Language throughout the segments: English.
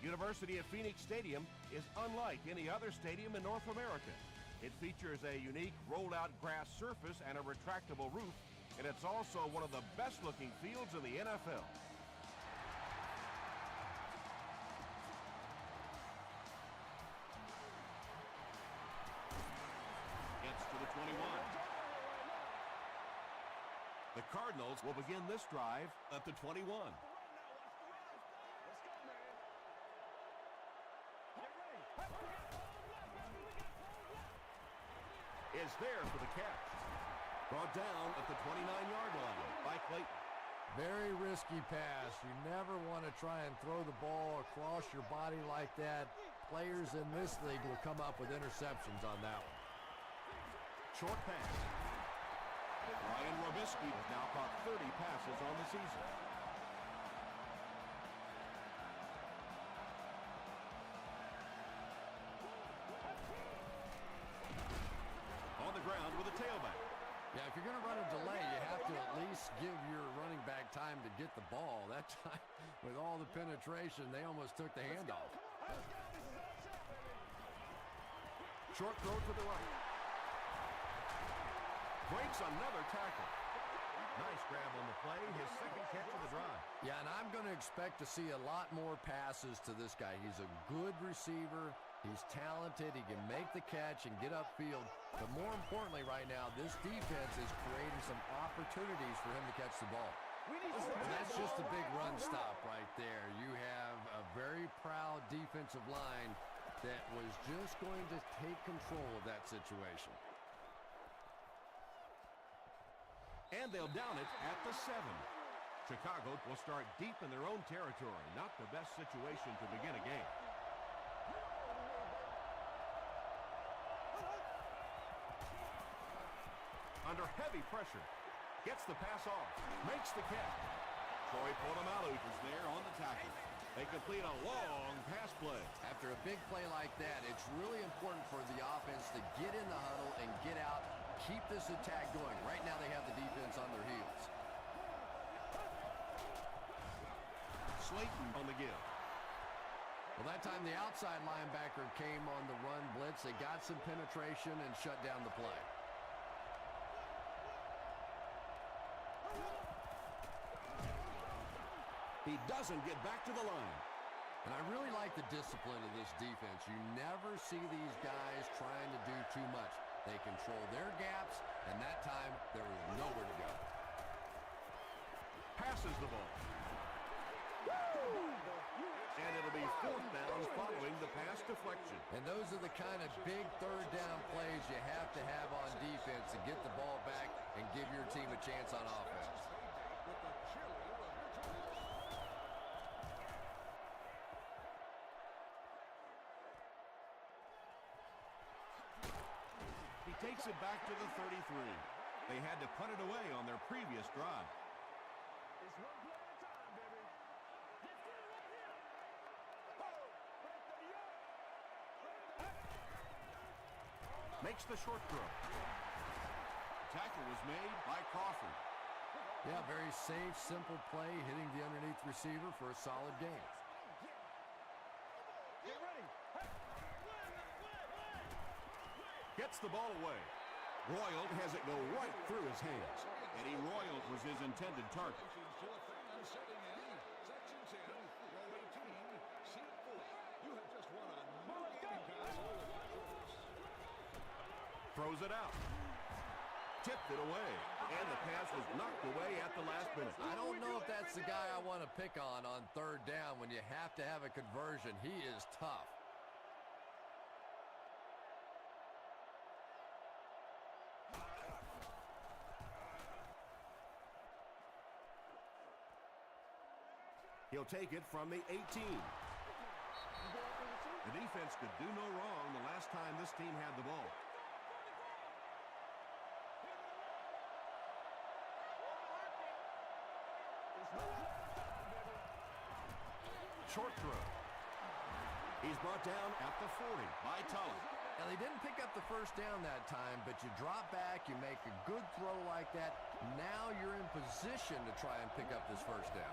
University of Phoenix Stadium is unlike any other stadium in North America. It features a unique rolled-out grass surface and a retractable roof, and it's also one of the best-looking fields in the NFL. Gets to the 21. The Cardinals will begin this drive at the 21. Is there for the catch. Brought down at the 29-yard line by Clayton. Very risky pass. You never want to try and throw the ball across your body like that. Players in this league will come up with interceptions on that one. Short pass. Ryan Robisky has now caught 30 passes on the season. On the ground with a tailback. Yeah, if you're going to run a delay, you have to at least give your running back time to get the ball. That time, with all the penetration, they almost took the handoff. Short throw to the right. Breaks another tackle. Nice grab on the play, his second catch of the drive. Yeah, and I'm going to expect to see a lot more passes to this guy. He's a good receiver. He's talented. He can make the catch and get upfield. But more importantly right now, this defense is creating some opportunities for him to catch the ball. And that's just a big run stop right there. You have a very proud defensive line that was just going to take control of that situation. And they'll down it at the 7. Chicago will start deep in their own territory. Not the best situation to begin a game. Under heavy pressure. Gets the pass off. Makes the catch. Troy Polamalu is there on the tackle. They complete a long pass play. After a big play like that, it's really important for the offense to get in the huddle and get out, keep this attack going. Right now they have the defense on their heels. Slayton on the give. Well, that time the outside linebacker came on the run blitz. They got some penetration and shut down the play. He doesn't get back to the line. And I really like the discipline of this defense. You never see these guys trying to do too much. They control their gaps, and that time there was nowhere to go. Passes the ball. Woo! And it'll be 4th down following the pass deflection. And those are the kind of big third down plays you have to have on defense to get the ball back and give your team a chance on offense. He takes it back to the 33. They had to punt it away on their previous drive. It's one play at a time, baby. Let's get it right here. Makes the short throw. Tackle was made by Crawford. Yeah, very safe, simple play, hitting the underneath receiver for a solid gain. Get ready. Gets the ball away. Royal has it go right through his hands. Eddie Royal was his intended target. Throws it out. Tipped it away. And the pass was knocked away at the last minute. I don't know if that's the guy I want to pick on 3rd down when you have to have a conversion. He is tough. He'll take it from the 18. The defense could do no wrong the last time this team had the ball. Short throw. He's brought down at the 40 by Tully. Now, they didn't pick up the 1st down that time, but you drop back, you make a good throw like that. Now you're in position to try and pick up this 1st down.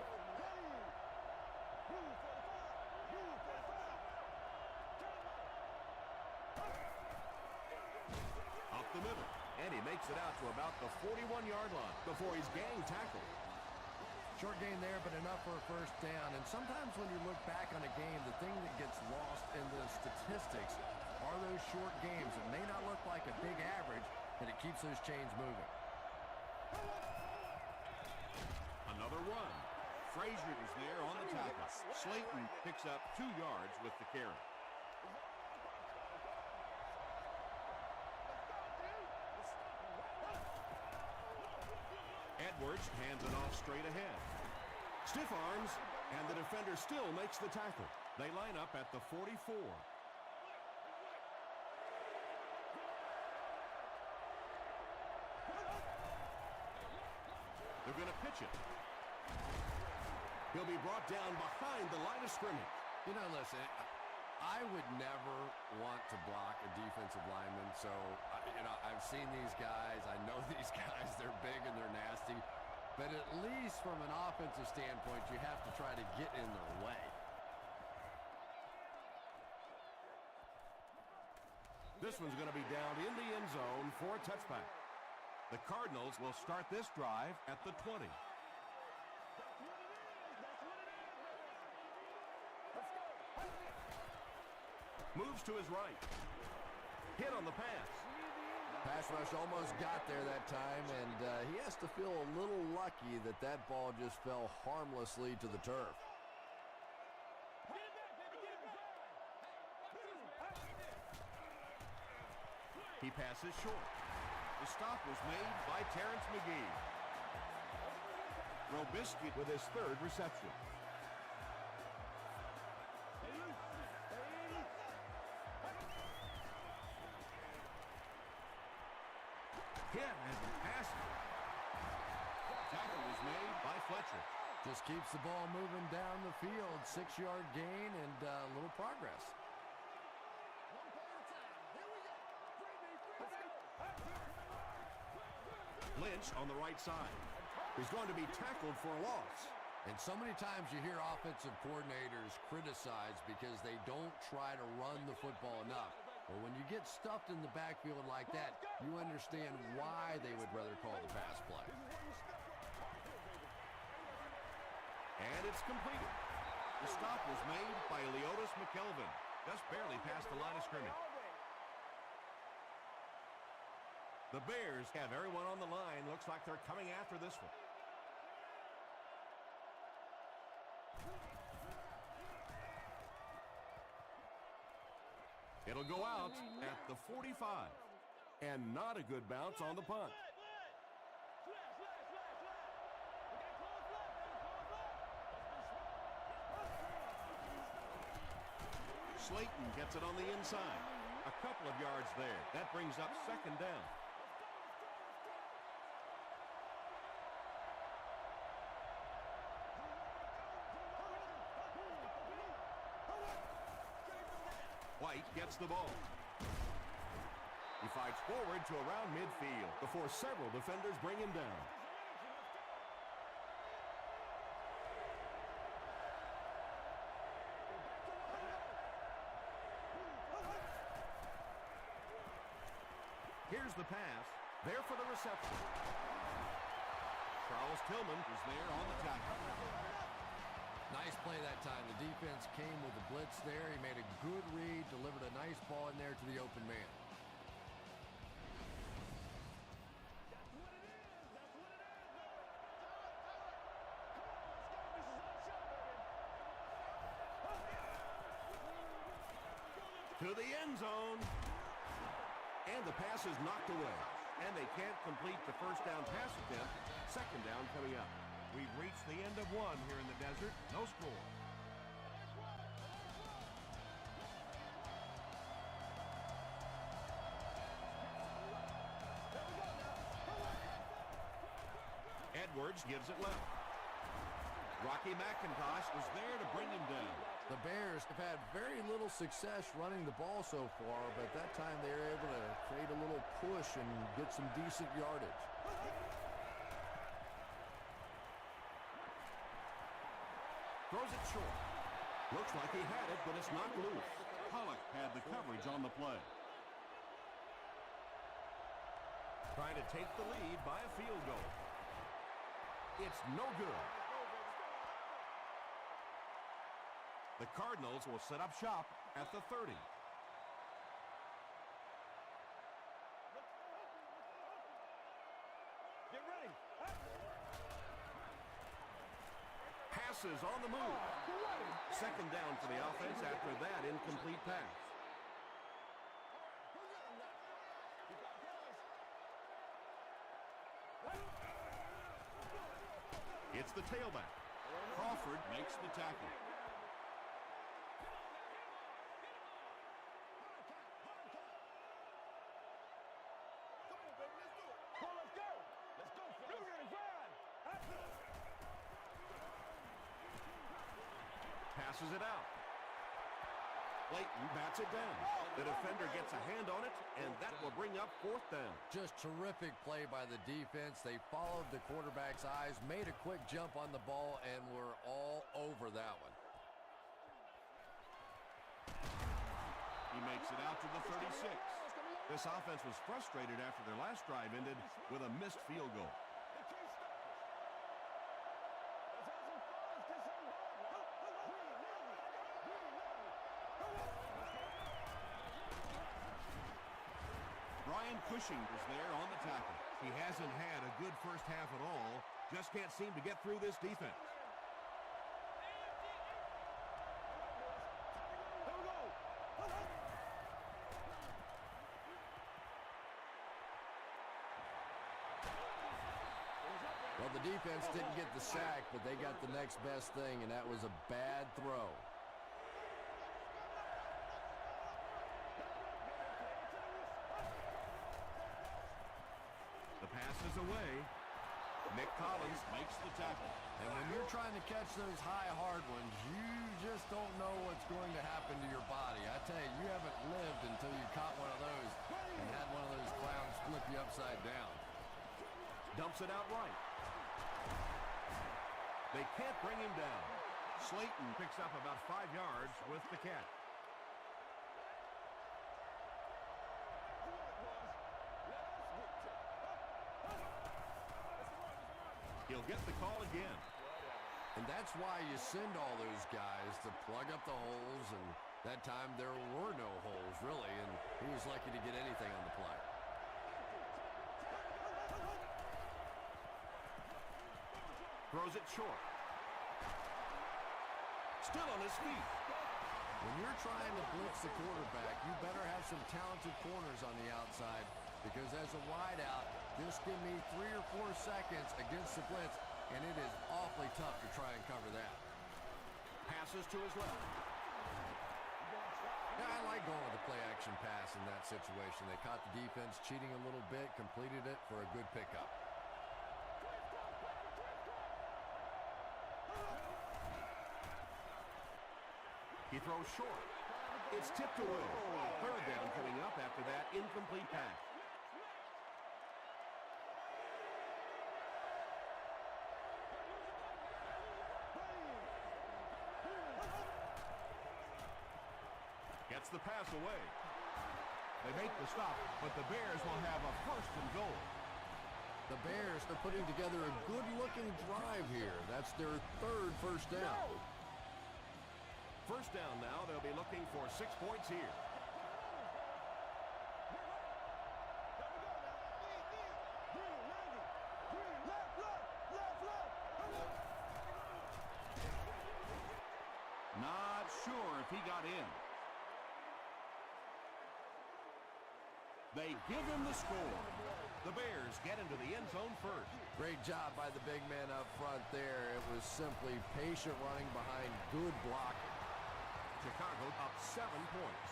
And he makes it out to about the 41-yard line before he's gang tackled. Short gain there, but enough for a first down. And sometimes when you look back on a game, the thing that gets lost in the statistics are those short games. It may not look like a big average, but it keeps those chains moving. Another run. Frazier is there on the tackle. Slayton picks up 2 yards with the carry. Edwards hands it off straight ahead. Stiff arms, and the defender still makes the tackle. They line up at the 44. They're going to pitch it. He'll be brought down behind the line of scrimmage. You know, listen, I would never want to block a defensive lineman. So, I've seen these guys. I know these guys. They're big and they're nasty. But at least from an offensive standpoint, you have to try to get in their way. This one's going to be down in the end zone for a touchback. The Cardinals will start this drive at the 20. Moves to his right. Hit on the pass. Pass rush almost got there that time, and he has to feel a little lucky that that ball just fell harmlessly to the turf. He passes short. The stop was made by Terrence McGee. Robisky with his 3rd reception. Hit as he passes. Tackle was made by Fletcher. Just keeps the ball moving down the field. 6-yard gain and a little progress. Lynch on the right side. He's going to be tackled for a loss. And so many times you hear offensive coordinators criticized because they don't try to run the football enough. Well, when you get stuffed in the backfield like that, you understand why they would rather call the pass play. And it's completed. The stop was made by Leotis McKelvin. Just barely past the line of scrimmage. The Bears have everyone on the line. Looks like they're coming after this one. It'll go out at the 45. And not a good bounce on the punt. Slayton gets it on the inside. A couple of yards there. That brings up 2nd down. White gets the ball. He fights forward to around midfield before several defenders bring him down. Here's the pass. There for the reception. Charles Tillman is there on the tackle. Nice play that time. The defense came with a blitz there. He made a good read, delivered a nice ball in there to the open man. To the end zone. And the pass is knocked away. And they can't complete the first down pass attempt. 2nd down coming up. We've reached the end of one here in the desert. No score. Edwards gives it left. Rocky McIntosh was there to bring him down. The Bears have had very little success running the ball so far, but that time they were able to create a little push and get some decent yardage. Throws it short. Looks like he had it, but it's not loose. Pollock had the coverage on the play. Trying to take the lead by a field goal. It's no good. The Cardinals will set up shop at the 30. Get ready. Passes on the move. Second down for the offense after that incomplete pass. It's the tailback. Crawford makes the tackle. Passes it out. Layton bats it down. The defender gets a hand on it, and that will bring up fourth down. Just terrific play by the defense. They followed the quarterback's eyes, made a quick jump on the ball, and were all over that one. He makes it out to the 36. This offense was frustrated after their last drive ended with a missed field goal. Cushing is there on the tackle. He hasn't had a good first half at all. Just can't seem to get through this defense. Well, the defense didn't get the sack, but they got the next best thing, and that was a bad throw. Passes away. Nick Collins makes the tackle. And when you're trying to catch those high, hard ones, you just don't know what's going to happen to your body. I tell you, you haven't lived until you caught one of those and had one of those clowns flip you upside down. Dumps it out right. They can't bring him down. Slayton picks up about 5 yards with the catch. He'll get the call again. And that's why you send all those guys to plug up the holes, and that time there were no holes, really, and he was lucky to get anything on the play. Throws it short. Still on his feet. When you're trying to blitz the quarterback, you better have some talented corners on the outside, because as a wideout, just give me 3 or 4 seconds against the blitz, and it is awfully tough to try and cover that. Passes to his left. Yeah, I like going with the play-action pass in that situation. They caught the defense cheating a little bit, completed it for a good pickup. He throws short. It's tipped away. Third down coming up after that incomplete pass. Gets the pass away. They make the stop, but the Bears will have a first and goal. The Bears are putting together a good-looking drive here. That's their third first down. First down now. They'll be looking for 6 points here. Not sure if he got in. They give him the score. The Bears get into the end zone first. Great job by the big man up front there. It was simply patient running behind good blocking. Chicago up 7 points.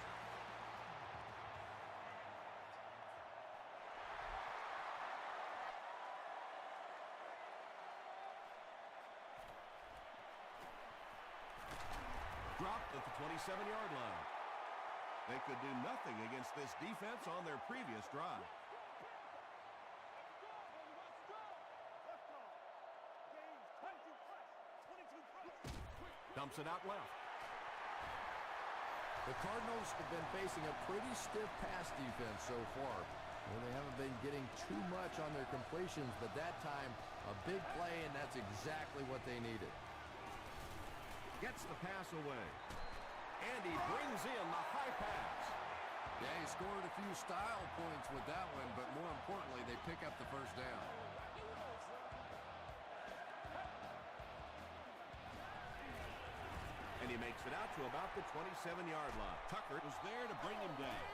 Dropped at the 27-yard line. They could do nothing against this defense on their previous drive. Dumps it out left. The Cardinals have been facing a pretty stiff pass defense so far. Well, they haven't been getting too much on their completions, but that time, a big play, and that's exactly what they needed. Gets the pass away. And he brings in the high pass. Yeah, he scored a few style points with that one, but more importantly, they pick up the first down. And he makes it out to about the 27-yard line. Tucker was there to bring him down.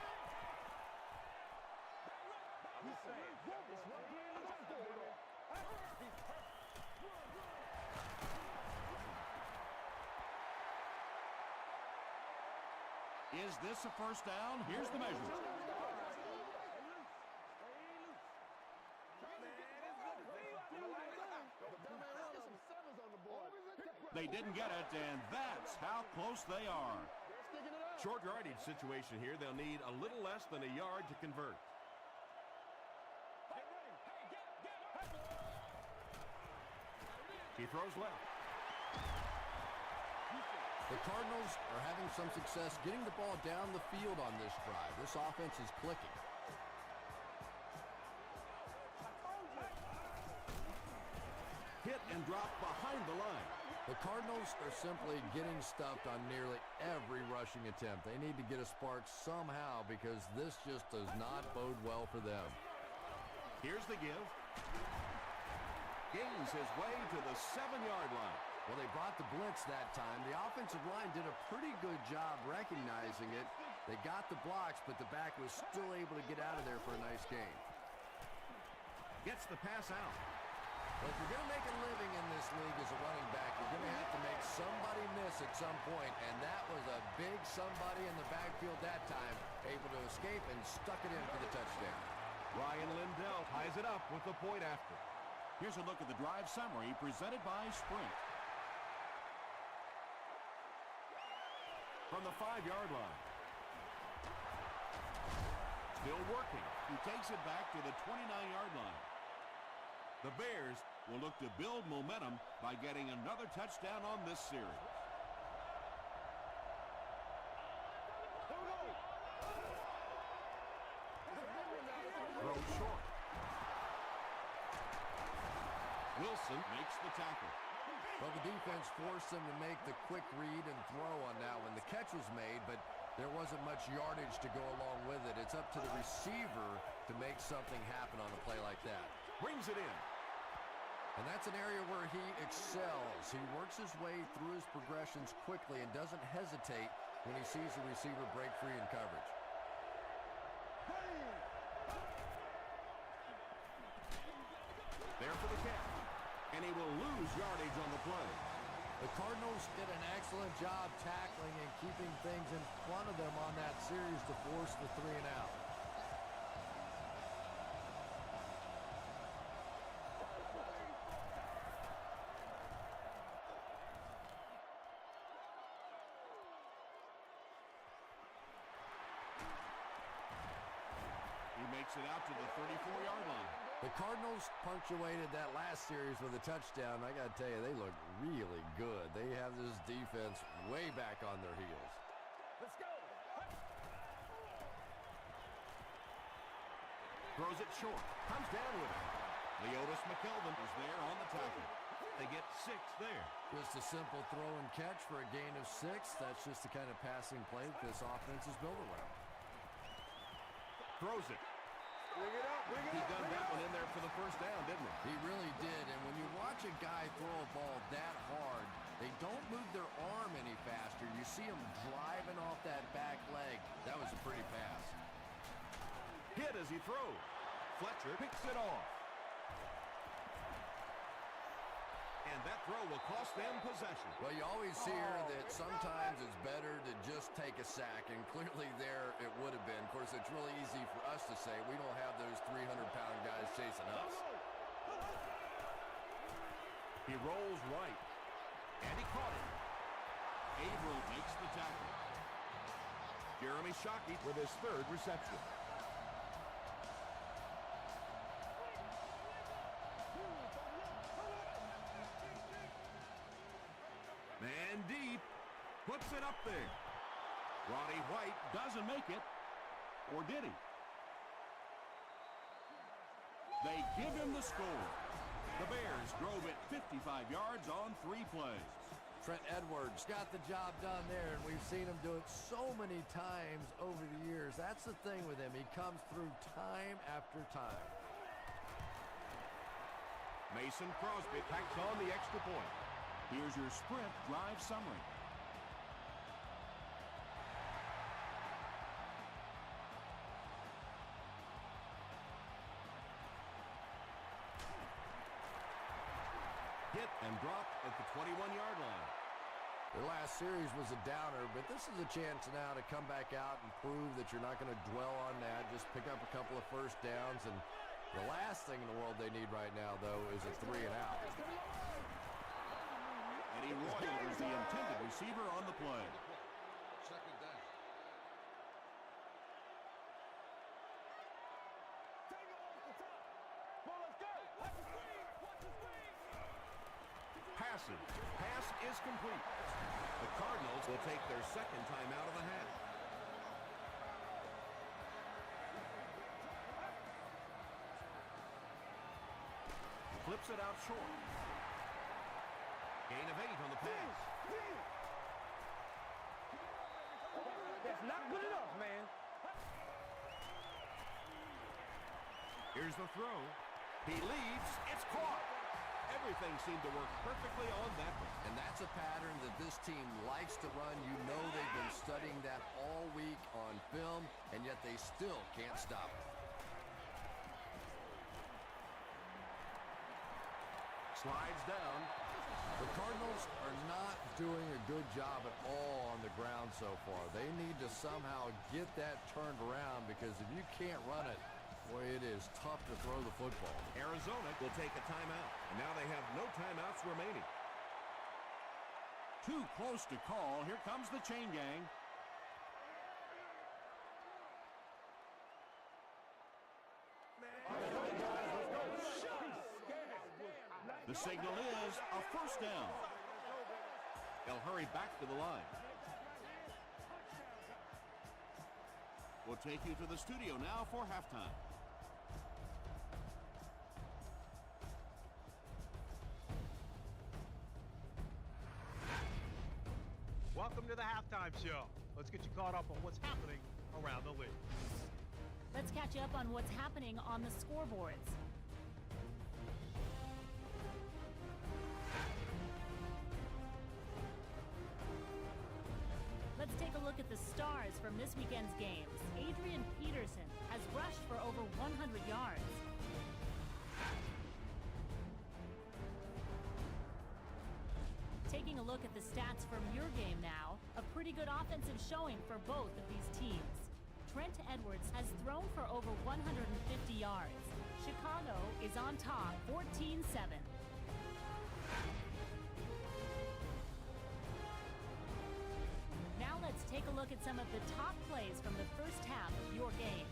Is this a first down? Here's the measurement. They didn't get it, and that's how close they are. Short yardage situation here. They'll need a little less than a yard to convert. He throws left. The Cardinals are having some success getting the ball down the field on this drive. This offense is clicking. Hit and drop behind the line. The Cardinals are simply getting stuffed on nearly every rushing attempt. They need to get a spark somehow because this just does not bode well for them. Here's the give. Gains his way to the 7-yard line. Well, they brought the blitz that time. The offensive line did a pretty good job recognizing it. They got the blocks, but the back was still able to get out of there for a nice gain. Gets the pass out. But if you're going to make a living in this league as a running back, you're going to have to make somebody miss at some point, and that was a big somebody in the backfield that time, able to escape and stuck it in for the touchdown. Ryan Lindell ties it up with the point after. Here's a look at the drive summary presented by Sprint. From the 5-yard line. Still working. He takes it back to the 29-yard line. The Bears will look to build momentum by getting another touchdown on this series. Throw short. Wilson makes the tackle. Well, the defense forced them to make the quick read and throw on that one. The catch was made, but there wasn't much yardage to go along with it. It's up to the receiver to make something happen on a play like that. Brings it in. And that's an area where he excels. He works his way through his progressions quickly and doesn't hesitate when he sees the receiver break free in coverage. There for the catch. And he will lose yardage on the play. The Cardinals did an excellent job tackling and keeping things in front of them on that series to force the 3 and out. He makes it out to the 34-yard line. The Cardinals punctuated that last series with a touchdown. I got to tell you, they look really good. They have this defense way back on their heels. Let's go. Throws it short. Comes down with it. Leotis McKelvin is there on the tackle. They get 6 there. Just a simple throw and catch for a gain of 6. That's just the kind of passing play that this offense is built around. Throws it. Bring it up, bring it He up. done that one in there for the first down, didn't he? He really did, and when you watch a guy throw a ball that hard, they don't move their arm any faster. You see him driving off that back leg. That was a pretty pass. Hit as he throws. Fletcher picks it off. And that throw will cost them possession. Well, you always hear that sometimes it's better to just take a sack, and clearly there it would have been. Of course, it's really easy for us to say. We don't have those 300-pound guys chasing us. He rolls right. And he caught it. Averill makes the tackle. Jeremy Shockey with his 3rd reception. Man deep. Puts it up there. Roddy White Doesn't make it. Or did he? They give him the score. The Bears drove it 55 yards on 3 plays. Trent Edwards got the job done there, and we've seen him do it so many times over the years. That's the thing with him. He comes through time after time. Mason Crosby tacks on the extra point. Here's your sprint drive summary. Hit and dropped at the 21-yard line. The last series was a downer, but this is a chance now to come back out and prove that you're not going to dwell on that. Just pick up a couple of first downs. And the last thing in the world they need right now, though, is a 3-and-out. Eddie Royal is the intended receiver on the play. Second down. Take it off the top. Well, let's go. Watch the screen. Watch the screen. Passes. Pass is complete. The Cardinals will take their second time out of the half. Flips it out short. Gain of 8 on the pass. That's not good enough, man. Here's the throw. He leads. It's caught. Everything seemed to work perfectly on that one. And that's a pattern that this team likes to run. You know they've been studying that all week on film, and yet they still can't stop it. Slides down. The Cardinals are not doing a good job at all on the ground so far. They need to somehow get that turned around, because if you can't run it, boy, it is tough to throw the football. Arizona will take a timeout. And now they have no timeouts remaining. Too close to call. Here comes the chain gang. The signal is a first down. They'll hurry back to the line. We'll take you to the studio now for halftime. Welcome to the halftime show. Let's get you caught up on what's happening around the league. Let's catch you up on what's happening on the scoreboards. Let's take a look at the stars from this weekend's games. Adrian Peterson has rushed for over 100 yards. Taking a look at the stats from your game now, a pretty good offensive showing for both of these teams. Trent Edwards has thrown for over 150 yards. Chicago is on top, 14-7. Now let's take a look at some of the top plays from the first half of your game.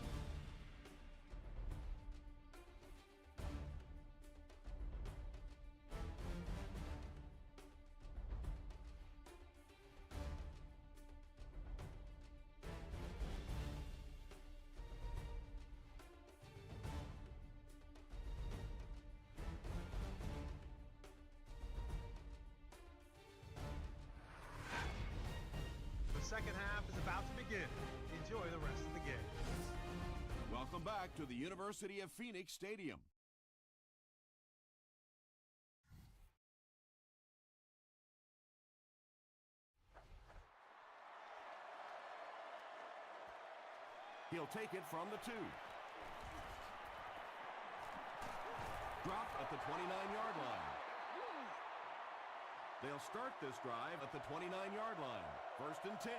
The second half is about to begin. Enjoy the rest of the game. Welcome back to the University of Phoenix Stadium. He'll take it from the 2. Dropped at the 29-yard line. They'll start this drive at the 29-yard line. First and 10.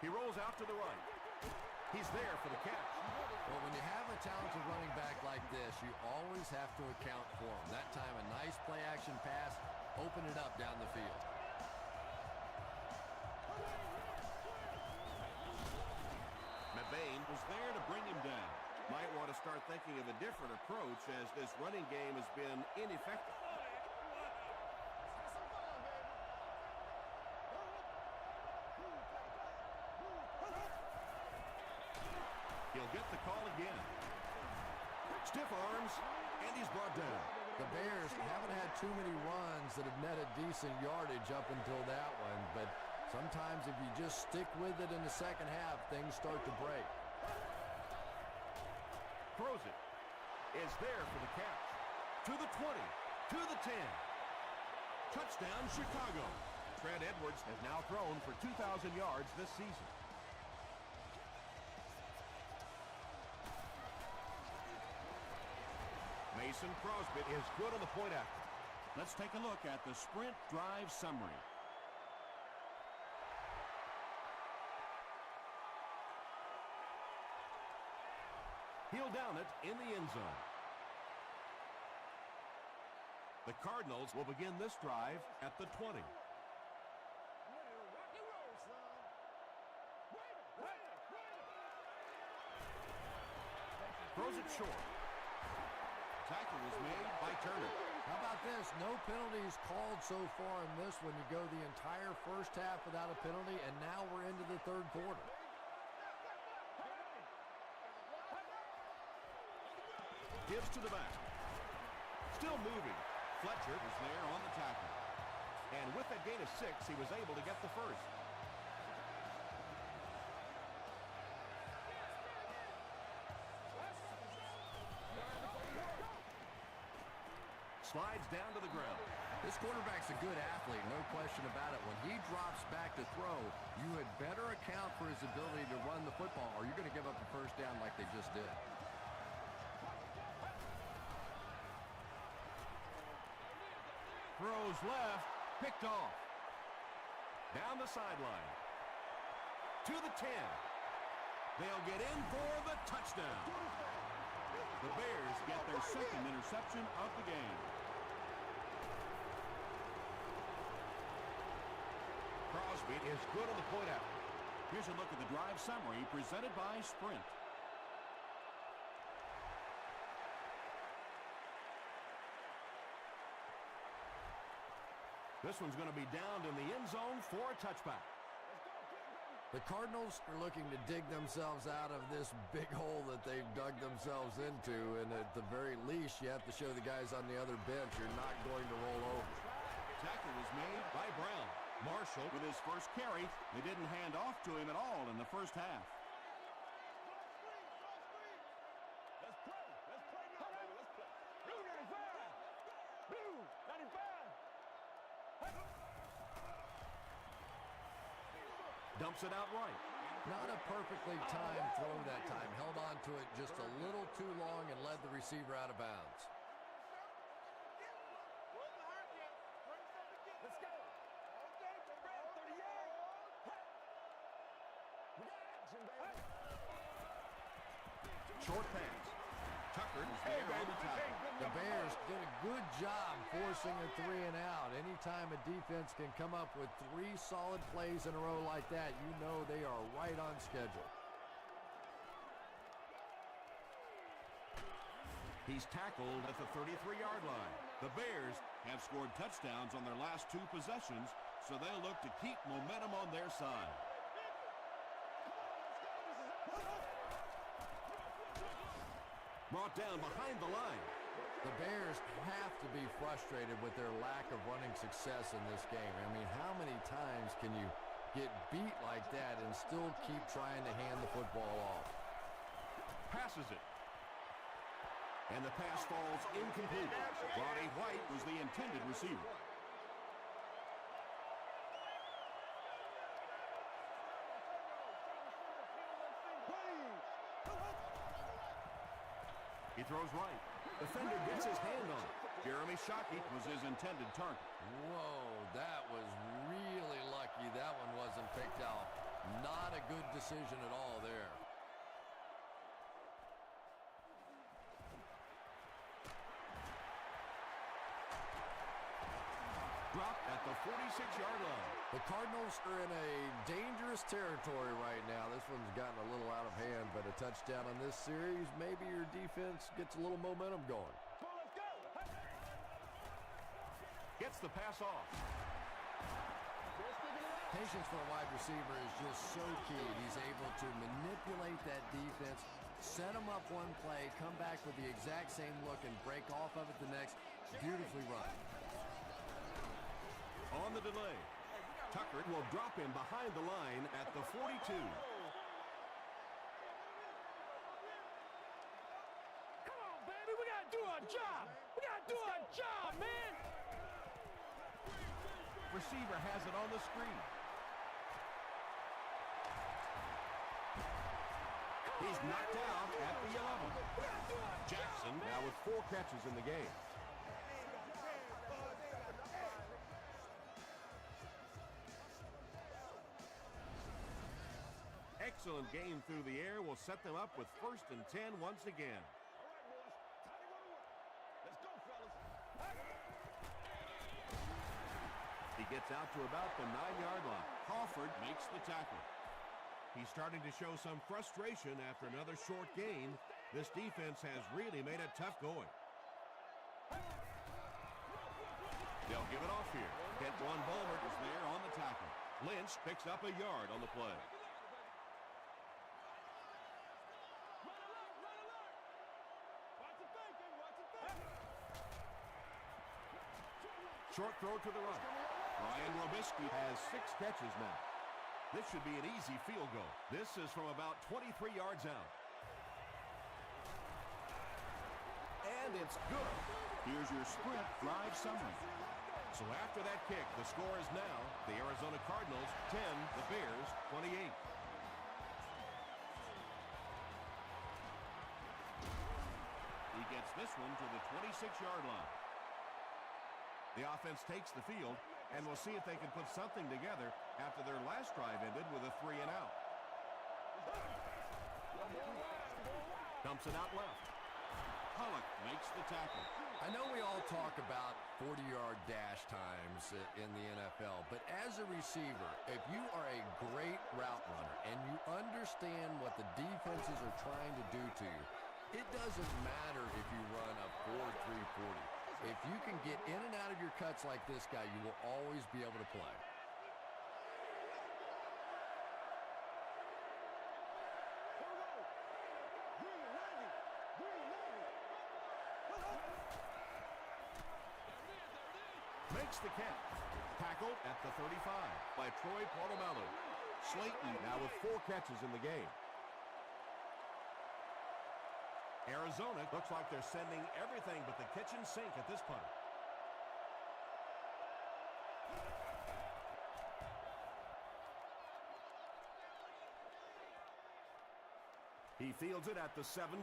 He rolls out to the right. He's there for the catch. Well, when you have a talented running back like this, you always have to account for him. That time, a nice play-action pass, open it up down the field. McBain was there to bring him down. Might want to start thinking of a different approach, as this running game has been ineffective. down. The Bears haven't had too many runs that have netted decent yardage up until that one, but sometimes if you just stick with it in the second half, things start to break. Throws it. Is there for the catch. To the 20. To the 10. Touchdown, Chicago. Trent Edwards has now thrown for 2,000 yards this season. Mason Crosby is good on the point after. Let's take a look at the sprint drive summary. He'll down it in the end zone. The Cardinals will begin this drive at the 20. Throws it short. Tackle was made by Turner. How about this? No penalties called so far in this one. You go the entire first half without a penalty, and now we're into the third quarter. Gives to the back. Still moving. Fletcher Was there on the tackle. and with that gain of 6, he was able to get the first. Slides down to the ground. This quarterback's a good athlete, no question about it. When he drops back to throw, you had better account for his ability to run the football, or you're going to give up a first down like they just did. Throws left, picked off. Down the sideline. To the 10. They'll get in for the touchdown. The Bears get their second interception of the game. Crosby is good on the point after. Here's a look at the drive summary presented by Sprint. This one's going to be downed in the end zone for a touchback. The Cardinals are looking to dig themselves out of this big hole that they've dug themselves into, and at the very least, you have to show the guys on the other bench you're not going to roll over. Tackle was made by Brown. Marshall with his first carry. They didn't hand off to him at all in the first half. Let's play now, baby. Let's play. Blue 95. Blue 95. Dumps it out right. Not a perfectly timed throw that time. Held on to it just a little too long and led the receiver out of bounds. Let's go. Okay, Brad, 30 yards. We got action, baby. Short pass. Tucker is there on the tackle. The Bears did a good job forcing a 3 and out. Anytime a defense can come up with 3 solid plays in a row like that, you know they are right on schedule. He's tackled at the 33-yard line. The Bears have scored touchdowns on their last 2 possessions, so they'll look to keep momentum on their side. Brought down behind the line. The Bears have to be frustrated with their lack of running success in this game. I mean, how many times can you get beat like that and still keep trying to hand the football off? Passes it. And the pass falls incomplete. Roddy White was the intended receiver. He throws right. Defender gets his hand on it. Jeremy Shockey Was his intended target. Whoa, that was really lucky. That one wasn't picked out. Not a good decision at all there. dropped at the 46-yard line. The Cardinals are in a dangerous territory right now. This one's gotten a little out of hand, but a touchdown on this series, maybe your defense gets a little momentum going. Come on, let's go. Gets the pass off. Patience for a wide receiver is just so key. He's able to manipulate that defense, Set them up one play, come back with the exact same look, and break off of it the next. Beautifully run. On the delay, Tucker will drop him behind the line at the 42. Come on, baby. We got to do our job. We got to do our job, man. Receiver has it on the screen. He's knocked out at the 11. Jackson now with 4 catches in the game. Excellent game through the air will set them up with 1st and 10 once again. He gets out to about the 9-yard line. Crawford makes the tackle. He's starting to show some frustration after another short gain. This defense has really made it tough going. They'll give it off here. Kentwan Bulmer is there on the tackle. Lynch picks up a yard on the play. Short throw to the right. Ryan Robisky Has 6 catches now. This should be an easy field goal. This is from about 23 yards out. And it's good. Here's your Sprint drive summary. So after that kick, the score is now the Arizona Cardinals 10, the Bears 28. He gets this one to the 26-yard line. The offense takes the field, and we'll see if they can put something together after their last drive ended with a 3-and-out. Dumps it out left. Pollock makes the tackle. I know we all talk about 40-yard dash times in the NFL, but as a receiver, if you are a great route runner and you understand what the defenses are trying to do to you, it doesn't matter if you run a 4.340. If you can get in and out of your cuts like this guy, you will always be able to play. Makes the catch. Tackled at the 35 by Troy Polamalu. Slayton now with 4 catches in the game. Arizona looks like they're sending everything but the kitchen sink at this point. He fields it at the 17.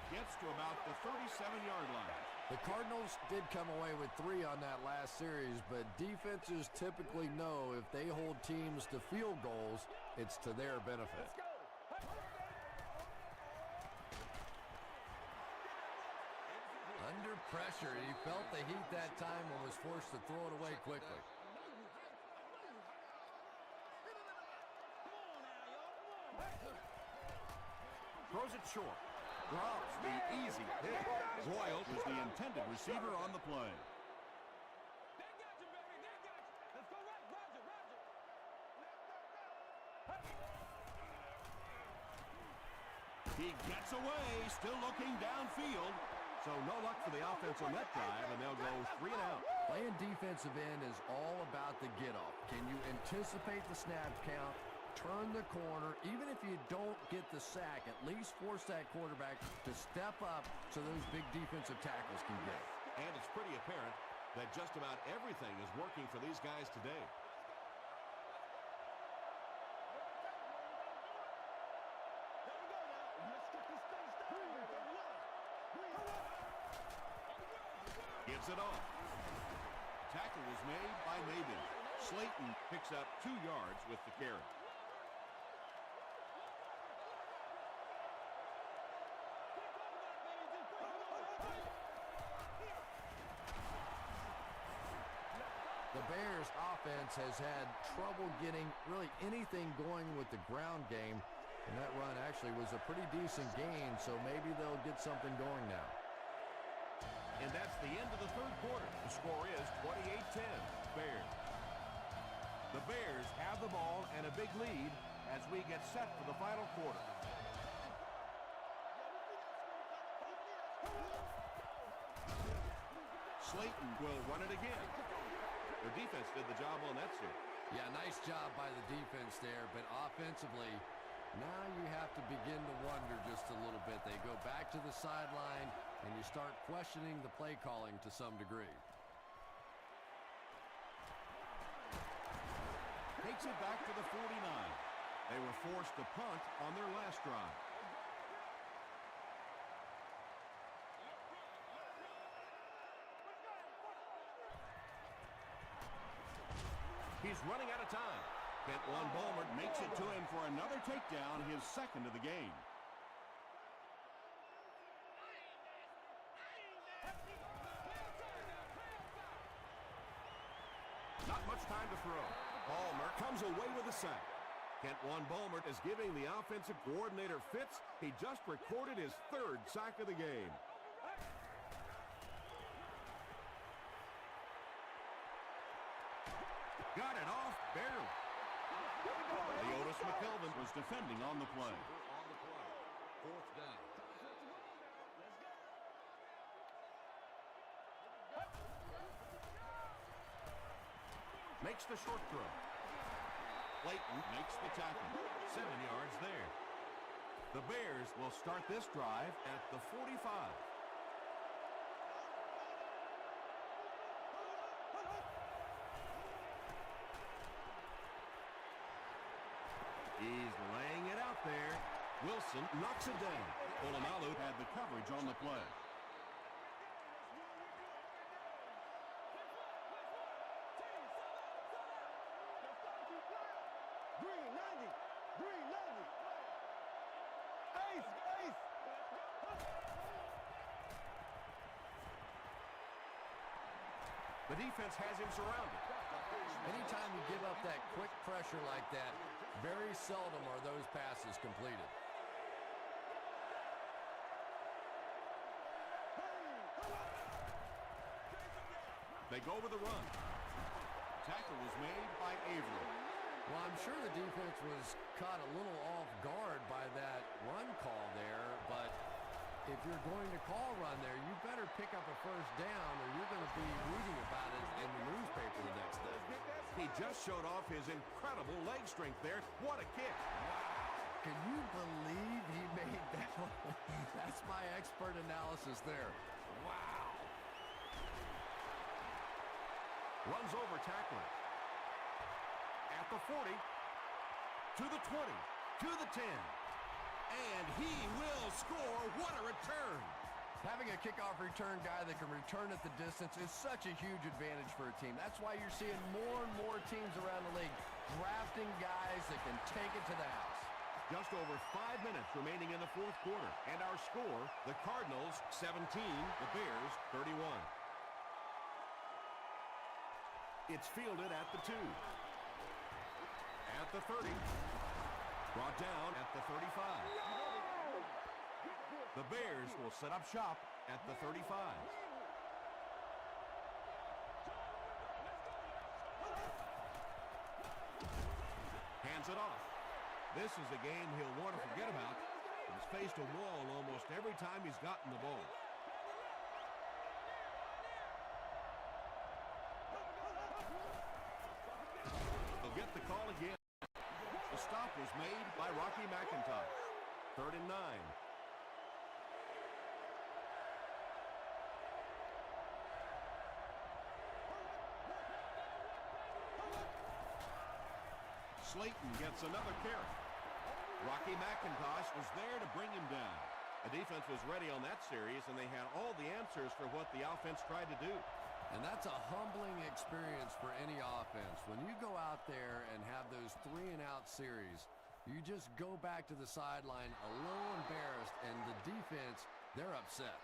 Gets to about the 37-yard line. The Cardinals did come away with 3 on that last series, but defenses typically know if they hold teams to field goals, it's to their benefit. Under pressure, he felt the heat that time and was forced to throw it away quickly. Throws it short. Drops the easy hit. Royal was the intended receiver on the play. He gets away, still looking downfield. So no luck for the offense on that drive, and they'll go 3-and-out. Playing defensive end is all about the get-off. Can you anticipate the snap count, turn the corner, even if you don't get the sack, at least force that quarterback to step up so those big defensive tackles can get it. And it's pretty apparent that just about everything is working for these guys today. Gives it off. Tackle was made by Maben. Slayton picks up 2 yards with the carry. The Bears offense has had trouble getting really anything going with the ground game, and that run actually was a pretty decent gain, so maybe they'll get something going now. And that's the end of the third quarter. The score is 28-10, Bears. The Bears have the ball and a big lead as we get set for the final quarter. Slayton will run it again. Their defense did the job on that series. Yeah, nice job by the defense there, but offensively, now you have to begin to wonder just a little bit. They go back to the sideline, and you start questioning the play calling to some degree. Takes it back to the 49. They were forced to punt on their last drive. He's running out of time. Kentwan Ballmer makes it to him for another takedown, his second of the game. Not much time to throw. Ballmer comes away with a sack. Kentwan Ballmer is giving the offensive coordinator fits. He just recorded his third sack of the game. Got it off barely. Leotis McKelvin was defending on the play. Fourth down. Makes the short throw. Clayton makes the tackle. 7 yards there. The Bears will start this drive at the 45. He's laying it out there. Wilson knocks it down. Polamalu had the coverage on the play. The defense has him surrounded. Anytime you give up that quick pressure like that, very seldom are those passes completed. They go with the run. Tackle was made by Avery. Well, I'm sure the defense was caught a little off guard by that run call there, but if you're going to call run there, you better pick up a first down or you're going to be reading about it in the newspaper the next day. He just showed off his incredible leg strength there. What a kick. Can you believe he made that one? That's my expert analysis there. Wow. Runs over tackler. At the 40, to the 20, to the 10. And he will score. What a return. Having a kickoff return guy that can return at the distance is such a huge advantage for a team. That's why you're seeing more and more teams around the league drafting guys that can take it to the house. Just over 5 minutes remaining in the fourth quarter. And our score, the Cardinals 17, the Bears 31. It's fielded at the 2. At the 30. Brought down at the 35. The Bears will set up shop at the 35. Hands it off. This is a game he'll want to forget about. He's faced a wall almost every time he's gotten the ball. He'll get the call again. The stop was made by Rocky McIntosh. 3rd and 9. Slayton gets another carry. Rocky McIntosh was there to bring him down. The defense was ready on that series, and they had all the answers for what the offense tried to do. And that's a humbling experience for any offense. When you go out there and have those 3-and-out series, you just go back to the sideline a little embarrassed, and the defense, they're upset.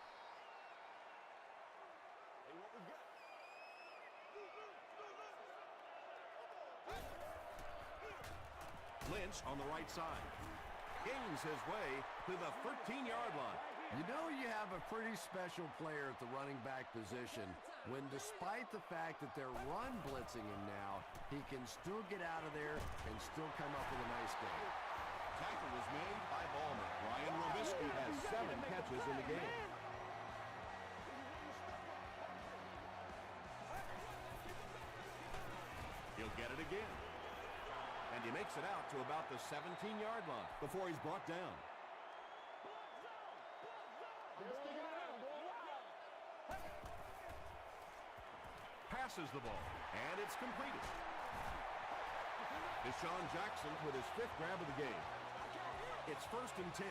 Lynch on the right side. Gains his way to the 13-yard line. You know you have a pretty special player at the running back position when, despite the fact that they're run blitzing him now, he can still get out of there and still come up with a nice game. Tackle was made by Ballmer. Ryan Robisky Has 7 catches in the game. He'll get it again. And he makes it out to about the 17-yard line before he's brought down. Passes the ball, and it's completed. Deshaun Jackson with his 5th grab of the game. It's 1st and 10.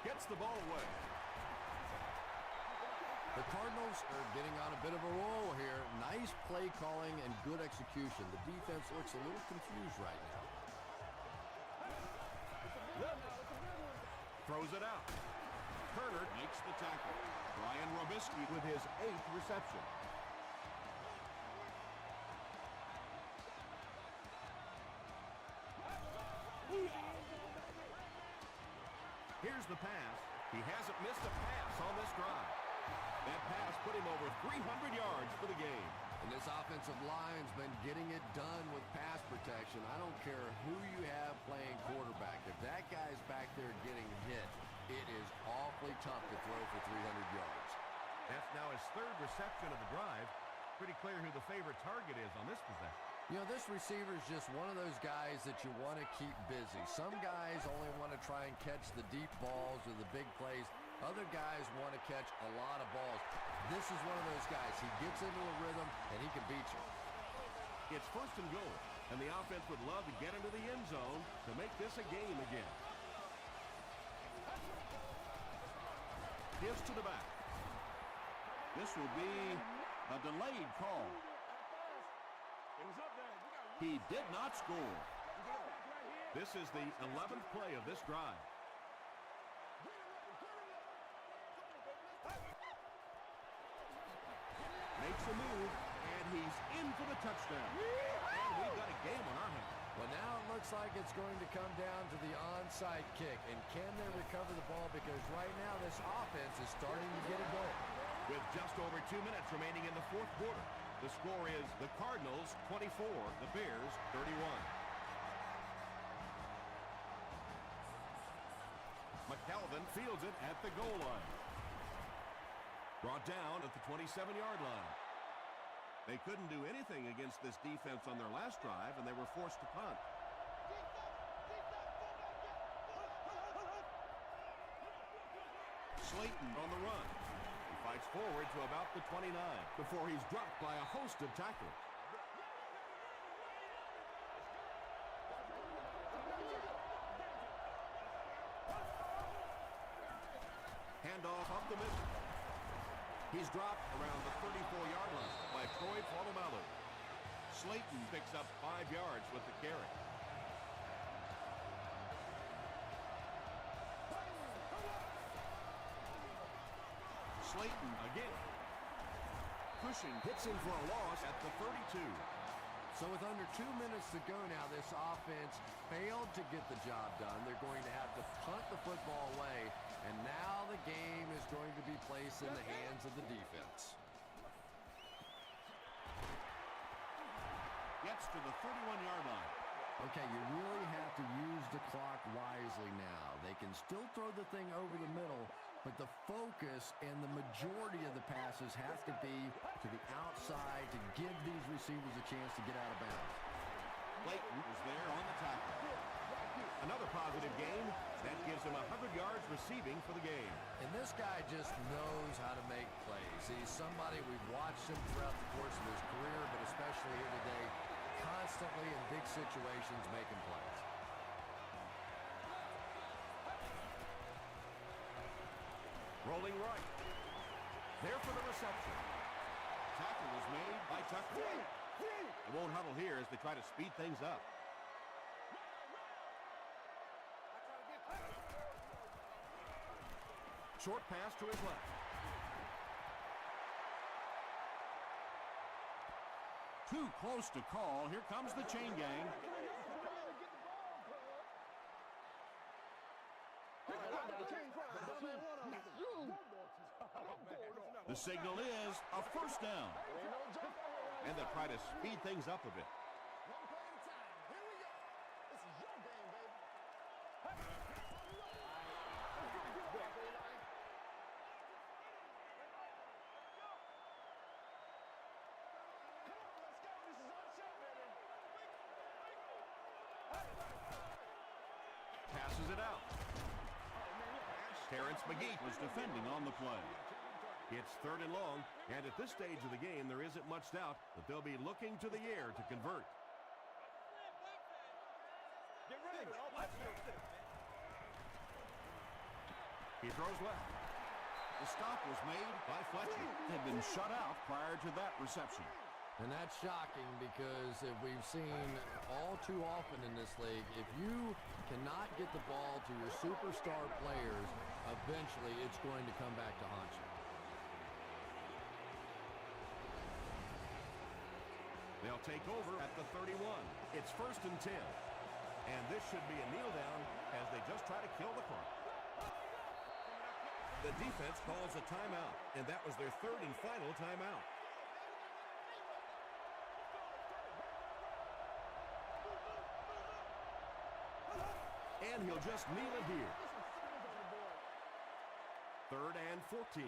Gets the ball away. The Cardinals are getting on a bit of a roll here. Nice play calling and good execution. The defense looks a little confused right now. Throws it out. Turner makes the tackle. Brian Robisky with his 8th reception. Here's the pass. He hasn't missed a pass on this drive. That pass put him over 300 yards for the game. And this offensive line's been getting it done with pass protection. I don't care who you have playing quarterback. If that guy's back there getting hit, it is awfully tough to throw for 300 yards. That's now his 3rd reception of the drive. Pretty clear who the favorite target is on this possession. You know, this receiver is just one of those guys that you want to keep busy. Some guys only want to try and catch the deep balls or the big plays. Other guys want to catch a lot of balls. This is one of those guys. He gets into a rhythm, and he can beat you. It's 1st and goal, and the offense would love to get into the end zone to make this a game again. Gives to the back. This will be a delayed call. He did not score. This is the 11th play of this drive. Makes a move, and he's in for the touchdown. And we've got a game on our hands. Well, now it looks like it's going to come down to the onside kick. And can they recover the ball? Because right now this offense is starting to get it going. With just over 2 minutes remaining in the 4th quarter, the score is the Cardinals 24, the Bears 31. McKelvin fields it at the goal line. Brought down at the 27-yard line. They couldn't do anything against this defense on their last drive, and they were forced to punt. Slayton on the run. He fights forward to about the 29 before he's dropped by a host of tacklers. Handoff up the middle. He's dropped around the 34-yard line by Troy Polamalu. Slayton picks up 5 yards with the carry. Slayton again. Pushing, hits him for a loss at the 32. So with under 2 minutes to go now, this offense failed to get the job done. They're going to have to punt the football away, and now the game is going to be placed in the hands of the defense. Gets to the 31-yard line. Okay, you really have to use the clock wisely now. They can still throw the thing over the middle, but the focus and the majority of the passes have to be to the outside to give these receivers a chance to get out of bounds. Clayton is there on the tackle. Another positive game. That gives him 100 yards receiving for the game. And this guy just knows how to make plays. He's somebody we've watched him throughout the course of his career, but especially here today, constantly in big situations making plays. Rolling right. There for the reception. Tackle was made by Tucker. They won't huddle here as they try to speed things up. Short pass to his left. Too close to call. Here comes the chain gang. The signal is a first down. And they'll try to speed things up a bit. Terrence McGee was defending on the play. It's 3rd and long, and at this stage of the game, there isn't much doubt that they'll be looking to the air to convert. Get ready. He throws left. The stop was made by Fletcher. Had been shut out prior to that reception. And that's shocking because if we've seen all too often in this league, if you cannot get the ball to your superstar players, eventually it's going to come back to haunt you. They'll take over at the 31. It's 1st and 10. And this should be a kneel down as they just try to kill the clock. The defense calls a timeout, and that was their 3rd and final timeout. And he'll just kneel it here. 3rd and 14.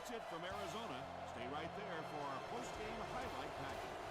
That's it from Arizona. Stay right there for our post-game highlight package.